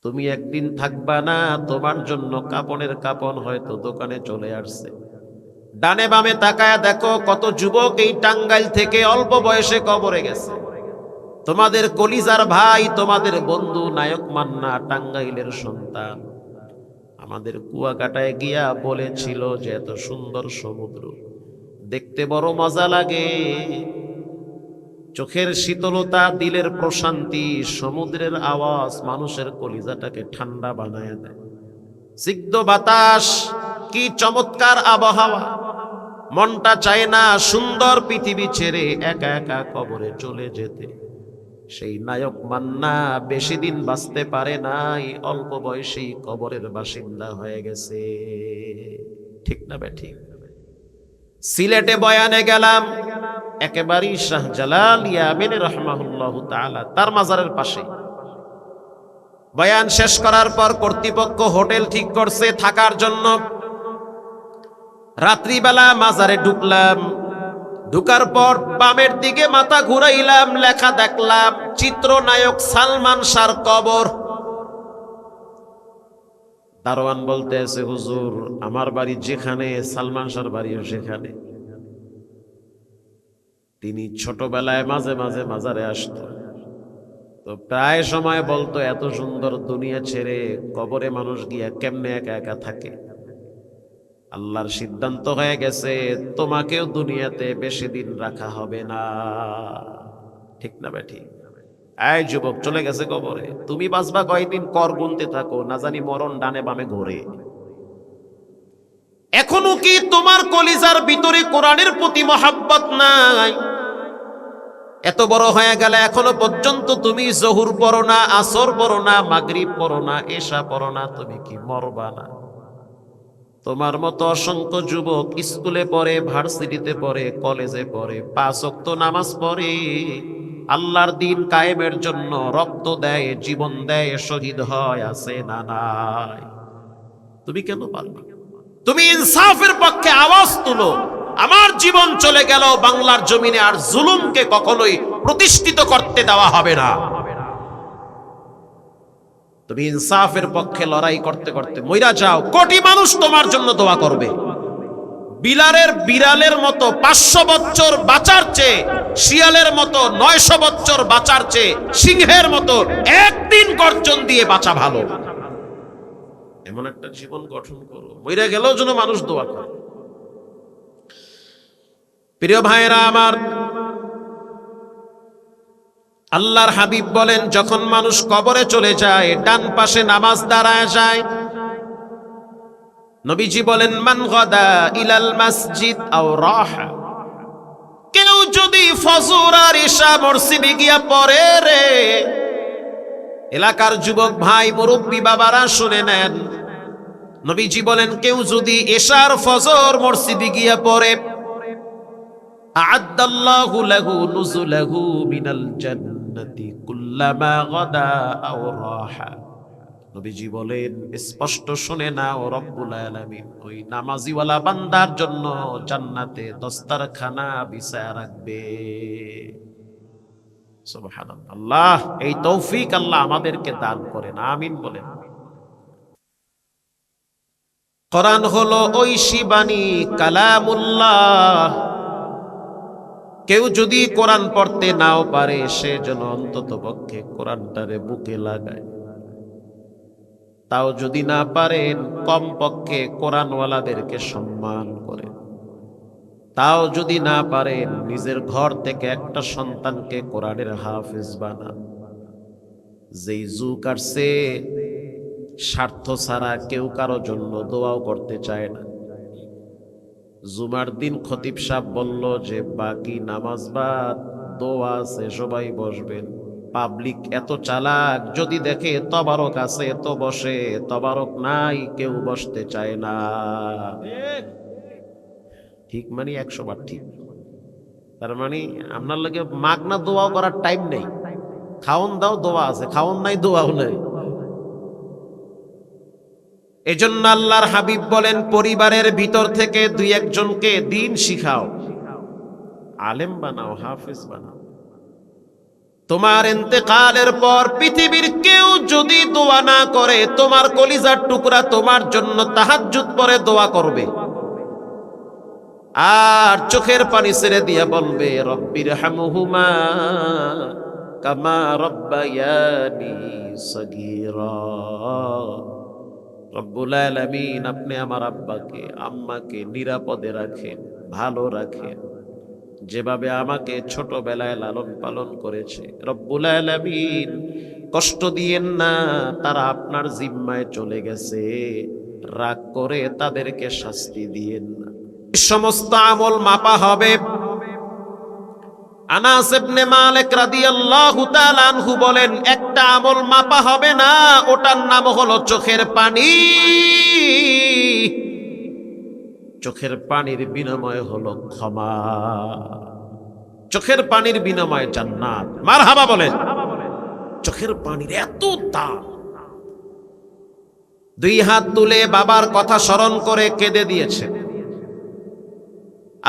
তুমি একদিন থাকবা না, তোমার জন্য কাপনের কাপন হয়তো দোকানে চলে আসছে। ডানে বামে তাকায়া দেখো কত যুবক এই টাঙ্গাইল থেকে অল্প বয়সে কবরে গেছে। তোমাদের কলিজার ভাই, তোমাদের বন্ধু নায়ক মান্না টাঙ্গাইলের সন্তান আমাদের কুয়াকাটায় গিয়া বলেছিল যে এত সুন্দর সমুদ্র দেখতে বড় মজা লাগে, চোখের শীতলতা, দিলের প্রশান্তি, সমুদ্রের আওয়াজ মানুষের কলিজাটাকে ঠান্ডা বানায় দেয়। সিক্ত বাতাস, কি চমৎকার আবহাওয়া, মনটা চায় না সুন্দর পৃথিবী ছেড়ে একা একা কবরে চলে যেতে। সেই নায়ক মান্না বেশি দিন বাঁচতে পারে নাই, অল্প বয়সেই কবরের বাসিন্দা হয়ে গেছে। ঠিক না বেঠিক? সিলেটে বয়ানে গেলাম, একেবারেই শাহজালাল ইয়ামিনী রাহমাহুল্লাহু তাআলা তার মাজারের পাশে। বয়ান শেষ করার পর কর্তৃপক্ষ হোটেল ঠিক করছে থাকার জন্য। রাত্রিবেলা মাজারে ঢুকলাম, ঢুকার পর বামের দিকে মাথা ঘুরাইলাম, লেখা দেখলাম চিত্রনায়ক সালমান শাহর কবর। দারোয়ান বলতে আছে, হুজুর আমার বাড়ি যেখানে সালমান শাহর বাড়িও সেখানে। তিনি ছোটবেলায় মাঝে মাঝে মাজারে আসতো, তো প্রায় সময় বলতো এত সুন্দর দুনিয়া ছেড়ে কবরে মানুষ গিয়া কেমনে একা একা থাকে। আল্লাহর সিদ্ধান্ত হয়ে গেছে তোমাকেও দুনিয়াতে বেশি দিন রাখা হবে না। ঠিক না বেঠি? এই যুবক চলে গেছে কবরে, তুমি বাঁচবা কয়দিন? কর গুনতে থাকো, না জানি মরণ ডানে বামে ঘোরে। এখনো কি তোমার কলিজার ভিতরে কোরআনের প্রতি মহাব্বত নাই? এত বড় হয়ে গেলে এখনো পর্যন্ত তুমি জহুর পড়ো না, আসর পড়ো না, মাগরিব পড়ো না, এশা পড়ো না, তুমি কি মরবা না? তোমার মতো অসংখ্য যুবক স্কুলে পড়ে, ভার্সিটিতে পড়ে, কলেজে পড়ে, 5 ওয়াক্ত নামাজ পড়ে, আল্লাহর দিন কায়েমের জন্য রক্ত দেয়, জীবন দেয়, শহীদ হয়, আছে না নাই? তুমি কেন পারবে? তুমি ইনসাফের পক্ষে আওয়াজ তুলো। আমার জীবন চলে গেল বাংলার জমিনে আর জুলুমকে কখনোই প্রতিষ্ঠিত করতে দেওয়া হবে না। তুমি ইনসাফের পক্ষে লড়াই করতে করতে মইরা যাও, কোটি মানুষ তোমার জন্য দোয়া করবে। বিড়ালের মতো 500 বছর বাঁচার চেয়ে, শিয়ালের মতো 900 বছর বাঁচার চেয়ে, সিংহের মতো একদিন গর্জন দিয়ে বাঁচা ভালো। এমন একটা জীবন গঠন করো, মইরা গেলেও যেন মানুষ দোয়া করে। প্রিয় ভাইরা আমার, আল্লাহর হাবিব বলেন যখন মানুষ কবরে চলে যায় ডান পাশে নামাজ দাঁড়ায় যায়। নবীজি বলেন মান গাদা ইলাল মসজিদ আও রাহা, কেউ যদি ফজর আর ইশা মসজিদে গিয়া পড়ে রে, এলাকার যুবক ভাই মুরব্বী বাবারা শুনে নেন, নবীজি বলেন কেউ যদি ইশার ফজর মসজিদে গিয়া পড়ে, আ'আদ্দাল্লাহু লাহু নুজুলাহু মিনাল জান্নাতি কুল্লামা গাদা আও রাহা। নবীজি বলেন স্পষ্ট শুনে নাও, রব্বুল আলামিন ওই নামাজিওয়ালা বান্দার জন্য জান্নাতে দস্তারখানা বিছায়া রাখবে। সুবহানাল্লাহ। আল্লাহ এই তৌফিক আল্লাহ আমাদেরকে দান করেন, আমিন বলেন। কোরআন হলো ঐশী বাণী, কালামুল্লাহ। কেউ যদি কোরআন পড়তে নাও পারে, সে যেন অন্তত পক্ষে কোরআনটারে বুকে লাগায়। তাও যদি না পারেন, কম পক্ষে কোরআনওয়ালাদেরকে সম্মান করেন। তাও যদি না পারেন, নিজের ঘর থেকে একটা সন্তানকে কোরআনের হাফেজ বানান। যেই যুগ আসছে, স্বার্থ ছাড়া কেউ কারো জন্য দোয়াও করতে চায় না। জুমার দিন খতিব সাহেব বলল যে বাকি নামাজ বাদ, দোয়া আছে, সবাই বসবেন। পাবলিক এত চালাক, যদি দেখে তবারক আছে তো বসে, তবারক নাই কেউ বসতে চায় না। ঠিক মানে 100 বার ঠিক। তার মানে আপনার লাগে মাগনা দোয়া করার টাইম নেই। খাওন দাও দোয়া আছে, খাওন নাই দোয়াও নেই। এজন্য আল্লাহর হাবিব বলেন পরিবারের ভিতর থেকে 2-1 জনকে দিন শিখাও, আলেম বানাও, হাফেজ বানাও। তোমার ইন্তেকালের পর পৃথিবীর কেউ যদি দোয়া না করে, তোমার কলিজার টুকরা তোমার জন্য তাহাজ্জুদ পড়ে দোয়া করবে, আর চোখের পানি ছেড়ে দিয়া বলবে রব্বির হামহুমা কামা রব্বায়ানি সগীরা। রব্বুল আলামিন, আপনি আমার আব্বাকে আম্মাকে নিরাপদে রাখেন, ভালো রাখেন, যেভাবে আমাকে ছোটবেলায় লালন পালন করেছে। রব্বুল আলামিন, কষ্ট দিয়েন না, তারা আপনার জিম্মায় চলে গেছে, রাগ করে তাদেরকে শাস্তি দিয়েন না। সমস্ত আমল মাপা হবে। আনাস ইবনে মালিক রাদিয়াল্লাহু তাআলা আনহু বলেন, একটা আমল মাপা হবে না, ওটার নাম হলো চোখের পানি। চোখের পানির বিনিময় হলো ক্ষমা, চোখের পানির বিনিময়ে জান্নাত। মারহাবা বলেন। চোখের পানির এত দাম। দুই হাত তুলে বাবার কথা স্মরণ করে কেঁদে দিয়েছে।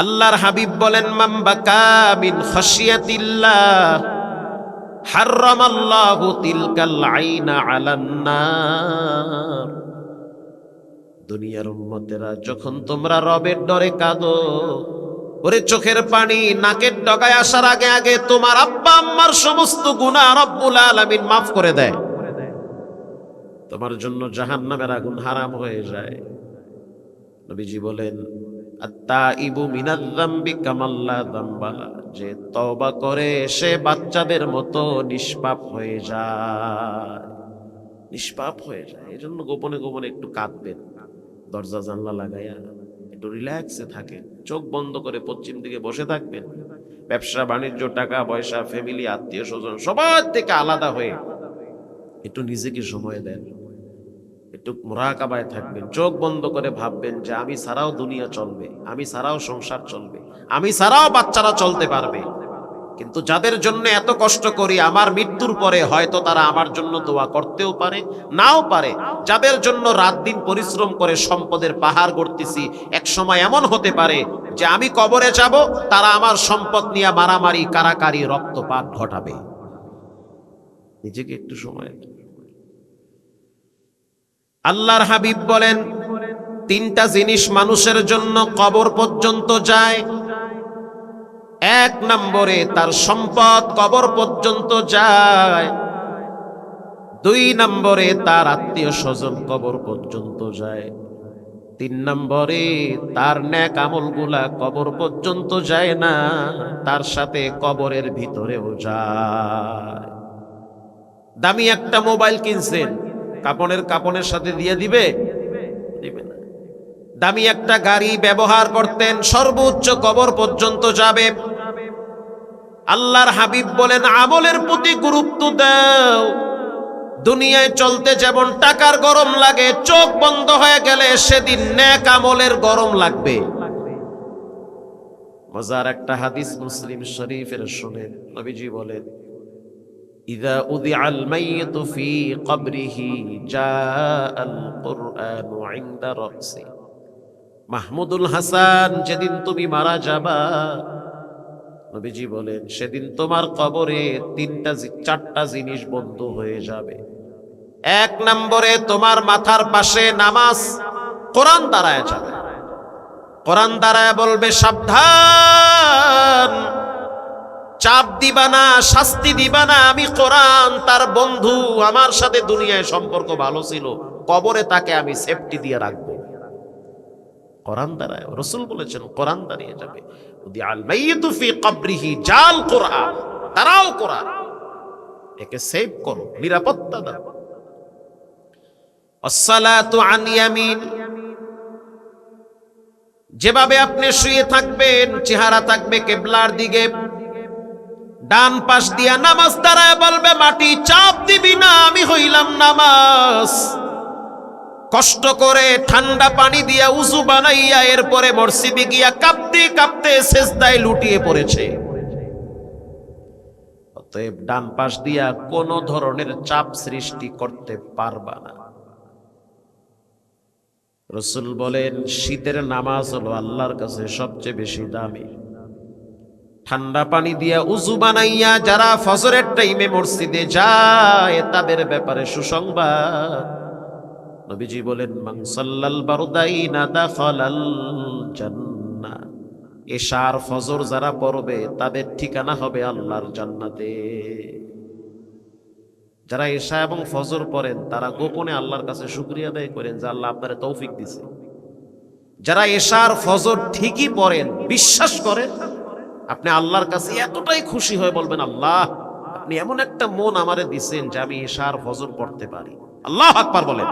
আল্লাহর হাবিব বলেন, মান বাকা মিন খাশিয়াতিল্লাহ হারামাল্লাহু তিলকাল আইনা আলান নার। দুনিয়ার উম্মতেরা, যখন তোমরা রবের ডরে কাঁদো, ওরে চোখের পানি নাকের ডগায় আসার আগে আগে তোমার আব্বা আম্মার সমস্ত গুনাহ রব্বুল আলামিন মাফ করে দেয়। তোমার জন্য জাহান্নামের আগুন হারাম হয়ে যায়। নবীজি বলেন, আত্তাইবু মিনাজ যামবি কামাল্লা যামবালা, যে তওবা করে সে বাচ্চাদের মতো নিষ্পাপ হয়ে যায়, নিষ্পাপ হয়ে যায়। এজন্য গোপনে গোপনে একটু কাঁদবেন, দরজা জানলা লাগাইয়া একটু রিল্যাক্সে থাকেন, চোখ বন্ধ করে পশ্চিম দিকে বসে থাকবেন। ব্যবসা বাণিজ্য, টাকা পয়সা, ফ্যামিলি, আত্মীয় স্বজন সবার থেকে আলাদা হয়ে একটু নিজেকে সময় দেন, একটু মুরাকাবায় থাকবেন, চোখ বন্ধ করে ভাববেন যে আমি ছাড়াও দুনিয়া চলবে, আমি ছাড়াও সংসার চলবে, আমি ছাড়াও বাচ্চারা চলতে পারবে। কিন্তু যাদের জন্য এত কষ্ট করি, আমার মৃত্যুর পরে হয়তো তারা আমার জন্য দোয়া করতেও পারে, নাও পারে। যাদের জন্য রাত দিন পরিশ্রম করে সম্পদের পাহাড় গড়তেছি, এক সময় এমন হতে পারে যে আমি কবরে যাব, তারা আমার সম্পদ নিয়ে মারামারি, কারাকারি, রক্তপাত ঘটাবে। নিজেকে একটু সময় দেন। আল্লাহর হাবিব বলেন, তিনটা জিনিস মানুষের জন্য কবর পর্যন্ত যায়। এক নম্বরে তার সম্পদ কবর পর্যন্ত যায়, দুই নম্বরে তার আত্মীয় স্বজন কবর পর্যন্ত যায়, তিন নম্বরে তার নেক আমলগুলা কবর পর্যন্ত যায় না, তার সাথে কবরের ভিতরেও যায়। দামি একটা মোবাইল কিনছেন, কাপনের সাথে দিয়ে দিবে? দিবে না। দামি একটা গাড়ি ব্যবহার করতেন, সর্বোচ্চ কবর পর্যন্ত যাবে। আল্লাহর হাবিব বলেন, আমলের প্রতি গুরুত্ব দাও। দুনিয়ায় চলতে যেমন টাকার গরম লাগে, চোখ বন্ধ হয়ে গেলে সেদিন নেক আমলের গরম লাগবে। মজার একটা হাদিস মুসলিম শরীফের শুনেন। নবীজি বলেন, ইযা উদিআল মাইয়িতু ফি কবরিহি জাআল কুরআনু ইনদা রাসি। মাহমুদুল হাসান, যেদিন তুমি মারা যাবা, নবীজি বলেন সেদিন তোমার কবরে চারটা জিনিস বন্ধ হয়ে যাবে। এক নম্বরে তোমার মাথার পাশে নামাজ, কোরআন দাঁড়ায় যাবে। কোরআন দাঁড়ায় বলবে, সাবধান, চাপ দিবা না, শাস্তি দিবা না, আমি কোরআন, তার বন্ধু, আমার সাথে দুনিয়ায় সম্পর্ক ভালো ছিল, কবরে তাকে আমি সেফটি দিয়ে রাখবো। কোরআন দাঁড়ায়, রাসূল বলেছেন কোরআন দাঁড়িয়ে যাবে। উদিআল মাইয়িতু ফি কবরিহি জাল কোরআন, দাঁড়াও কোরআন, একে সেভ করো, নিরাপত্তা দাও। আসসালাতু আন ইয়ামিন, যেভাবে আপনি শুয়ে থাকবেন চেহারা থাকবে কিবলার দিকে, ডান পাশ দিয়া নামাজ দাঁড়ায় বলবে, মাটি চাপ দিবি না, আমি হইলাম নামাজ। কষ্ট করে ঠান্ডা পানি দিয়া উযু বানাইয়া এরপরে মসজিদে গিয়া কাঁপতে কাঁপতে সিজদায় লুটিয়ে পড়েছে। অতএব ডান পাশ দিয়া কোনো ধরনের চাপ সৃষ্টি করতে পারবা না। রাসূল বলেন, শীতের নামাজ হলো আল্লাহর কাছে সবচেয়ে বেশি দামি। ঠান্ডা পানি দিয়া উযু বানাইয়া যারা ফজরের টাইমে মসজিদে যায় তাদের ব্যাপারে সুসংবাদ। নবীজি বলেন, মান সাল্লাল বারদাইনা দাখালাল জান্নাহ। এশার ফজর যারা পড়বে তাদের ঠিকানা হবে আল্লাহর জান্নাতে। যারা এশা এবং ফজর পড়েন তারা গোপনে আল্লাহর কাছে শুকরিয়া আদায় করেন যে আল্লাহ আপনারে তৌফিক দিছে। যারা এশার ফজর ঠিকই পড়েন, বিশ্বাস করেন, আপনি আল্লাহর কাছে এতটাই খুশি হয়ে বলবেন, আল্লাহ আপনি এমন একটা মন আমারে দিছেন যে আমি এশার ফজর পড়তে পারি। আল্লাহু আকবার বলেন।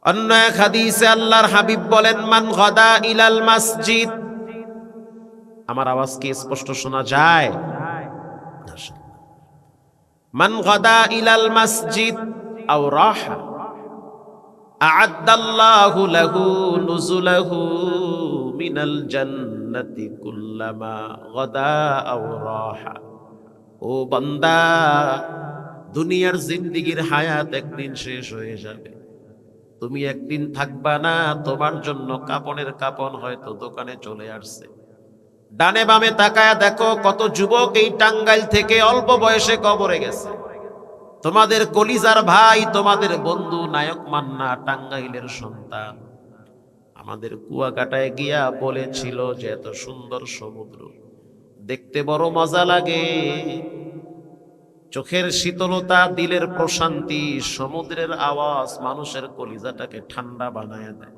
অন্য এক হাদিসে আল্লাহর হাবিব বলেন, মান গাদা ইলাল মসজিদ। আমার আওয়াজ কি স্পষ্ট শোনা যায়? মান গাদা ইলাল মসজিদ আও রাহা আ'আদ্দাল্লাহু লাহু নুজুলাহু মিনাল জান্নাতি কুল্লামা গাদা আও রাহা। ও বান্দা, দুনিয়ার জিন্দেগীর হায়াত একদিন শেষ হয়ে যাবে, তুমি একদিন থাকবা না, তোমার জন্য কাপনের কাপন হয়তো দোকানে চলে আসছে। ডানে বামে তাকায়া দেখো কত যুবক এই টাঙ্গাইল থেকে অল্প বয়সে কবরে গেছে। তোমাদের কলিজার ভাই, তোমাদের বন্ধু নায়ক মান্না টাঙ্গাইলের সন্তান আমাদের কুয়াকাটায় গিয়া বলেছিল যে এত সুন্দর সমুদ্র দেখতে বড় মজা লাগে, চোখের শীতলতা, দিলের প্রশান্তি, সমুদ্রের আওয়াজ মানুষের কলিজাটাকে ঠান্ডা বানায় দেয়।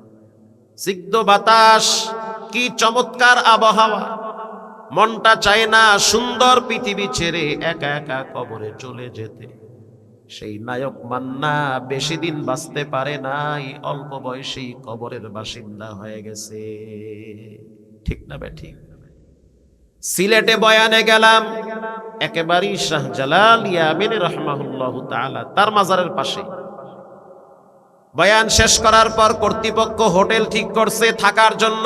সিক্ত বাতাস, কি চমৎকার আবহাওয়া, মনটা চায় না সুন্দর পৃথিবী ছেড়ে একা একা কবরে চলে যেতে। সেই নায়ক মান্না বেশি দিন বাঁচতে পারে নাই, অল্প বয়সেই কবরের বাসিন্দা হয়ে গেছে। ঠিক না বেঠিক? সিলেটে বয়ানে গেলাম, একেবারেই শাহজালাল ইয়ামিনী রাহমাহুল্লাহু তাআলা তার মাজারের পাশে। বয়ান শেষ করার পর কর্তৃপক্ষ হোটেল ঠিক করছে থাকার জন্য।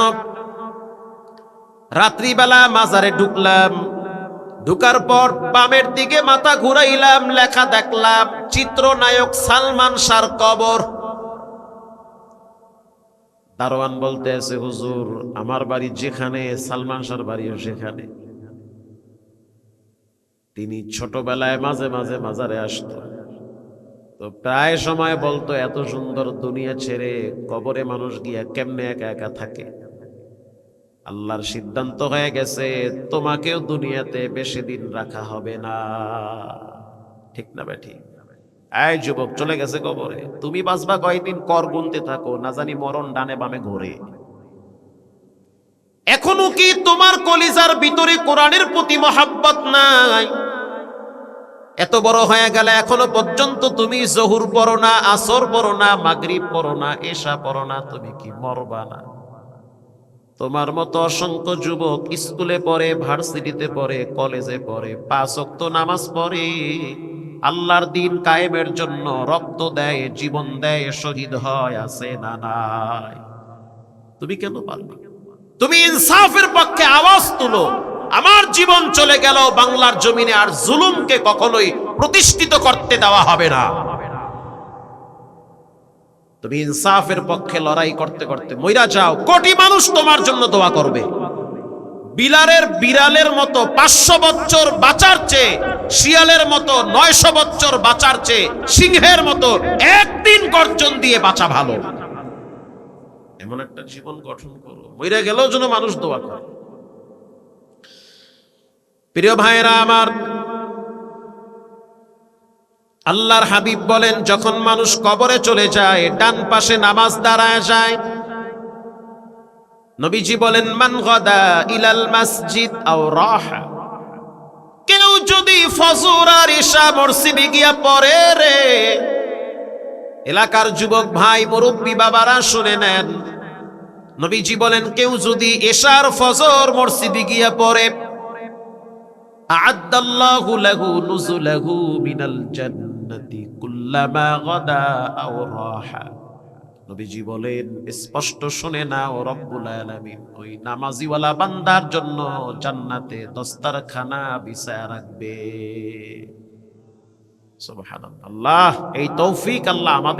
রাত্রিবেলা মাজারে ঢুকলাম, ঢুকার পর বামের দিকে মাথা ঘুরাইলাম, লেখা দেখলাম চিত্রনায়ক সালমান শাহর কবর। দারোয়ান বলতে আছে, হুজুর আমার বাড়ি যেখানে সালমান শাহর বাড়িও সেখানে। তিনি ছোটবেলায় মাঝে মাঝে মাজারে আসতো, তো প্রায় সময় বলতো এত সুন্দর দুনিয়া ছেড়ে কবরে মানুষ গিয়া কেমনে একা একা থাকে। আল্লাহর সিদ্ধান্ত হয়ে গেছে তোমাকেও দুনিয়াতে বেশি দিন রাখা হবে না। ঠিক না বেঠিক? এই যুবক চলে গেছে কবরে, তুমি বাঁচবা কয়দিন? কর গুনতে থাকো, না জানি মরণ ডানে বামে ঘোরে। এখনো কি তোমার কলিজার ভিতরে কোরআনের প্রতি মহাব্বত নাই? এত বড় হয়ে গেলে এখনো পর্যন্ত তুমি জহুর পড়ো না, আসর পড়ো না, মাগরিব পড়ো না, এশা পড়ো না, তুমি কি মরবা না? তোমার মতো অসংখ্য যুবক স্কুলে পড়ে, ভার্সিটিতে পড়ে, কলেজে পড়ে, 5 ওয়াক্ত নামাজ পড়ে, আল্লাহর দিন কায়েমের জন্য রক্ত দেয়, জীবন দেয়, শহীদ হয়, আছে না নাই? তুমি কেন পারবে? তুমি ইনসাফের পক্ষে আওয়াজ তুলো। আমার জীবন চলে গেল, বাংলার জমিনে আর জুলুমকে কখনোই প্রতিষ্ঠিত করতে দেওয়া হবে না। তুমি ইনসাফের পক্ষে লড়াই করতে করতে মইরা যাও, কোটি মানুষ তোমার জন্য দোয়া করবে। বিড়ালের মতো 500 বছর বাঁচার চেয়ে, শিয়ালের মতো 900 বছর বাঁচার চেয়ে, সিংহের মতো একদিন গর্জন দিয়ে বাঁচা ভালো। এমন একটা জীবন গঠন করো, মইরা গেলেও যেন মানুষ দোয়া করে। প্রিয় ভাইরা আমার, আল্লাহর হাবিব বলেন যখন মানুষ কবরে চলে যায় ডান পাশে নামাজ দাঁড়ায় যায়। নবীজি বলেন, মান গাদা ইলাল মসজিদ আও রাহা। কেউ যদি ফজর আর ইশা মসজিদে গিয়া পড়ে রে, এলাকার যুবক ভাই, মুরব্বী বাবারা শুনে নেন, নবীজি বলেন কেউ যদি ইশা আর ফজর মসজিদে গিয়া পড়ে, আ'আদ্দাল্লাহু লাহু নুজুলাহু মিনাল জান্নাতি কুল্লামা গাদা আও রাহা। নবীজি বলেন স্পষ্ট শুনে নাও, রব্বুল আলামিন ওই নামাজিওয়ালা বান্দার জন্য জান্নাতে দস্তারখানা বিছায়া রাখবে। সুবহানাল্লাহ। এই তৌফিক আল্লাহ আমাদের